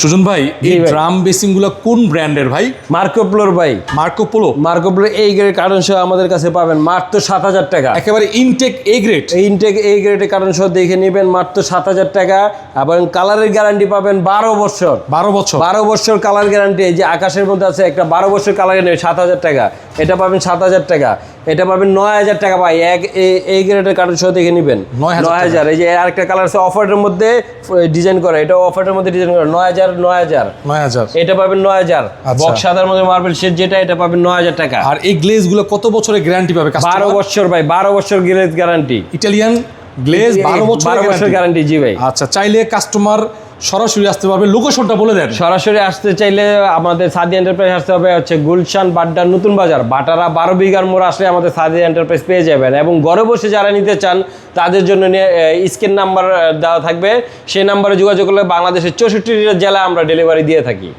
সুজন ভাই, এই drum basin গুলো কোন ব্র্যান্ডের ভাই? মার্কোপ্লোর ভাই। মার্কোপ্লো এই গ্রেড কার্টন সহ আমাদের কাছে পাবেন মাত্র 7,000 টাকা। একেবারে ইনটেক এ গ্রেড। ইনটেক এই গ্রেডের কার্টন সহ দেখে নেবেন মাত্র 7,000 টাকা। এবং কালারের গ্যারান্টি পাবেন 12 বছর। 12 বছর কালার গ্যারান্টি। এই যে আকাশের মধ্যে আছে একটা 12 বছর কালার গ্যারান্টি, 7,000 টাকা। এটা পাবেন 7,000 টাকা। এটা পাবেন 9,000 টাকা ভাই। এই গ্রেডের কার্টন সহ দেখে নেবেন 9,000। এই যে আরেকটা কালার আছে অফারের মধ্যে ডিজাইন করা, এটা অফারের মধ্যে ডিজাইন করা 9,000। এটা পাবেন 9,000। বক্স সাদার মধ্যে মার্বেল শেড যেটা, এটা পাবেন 9,000 টাকা। আর এই গ্লেজ গুলো কত বছরের গ্যারান্টি পাবে? 12 বছর ভাই, 12 বছর গ্লেজ গ্যারান্টি। ইটালিয়ান গ্লেজ 12 বছর গ্যারান্টি। জি ভাই। আচ্ছা, চাইলে কাস্টমার সরাসরি আসতে পারবে। লোকেশনটা বলে দেন। সরাসরি আসতে চাইলে আমাদের সাদি এন্টারপ্রাইজ আসতে হবে হচ্ছে গুলশান বাড্ডা নতুন বাজার, বাটারা 12 বিঘার মোড় আসলে আমাদের সাদি এন্টারপ্রাইজ পেয়ে যাবেন। এবং ঘরে বসে যারা নিতে চান তাদের জন্য স্ক্রিন নাম্বার দেওয়া থাকবে, সেই নাম্বারে যোগাযোগ করলে বাংলাদেশের 64 জেলায় আমরা ডেলিভারি দিয়ে থাকি।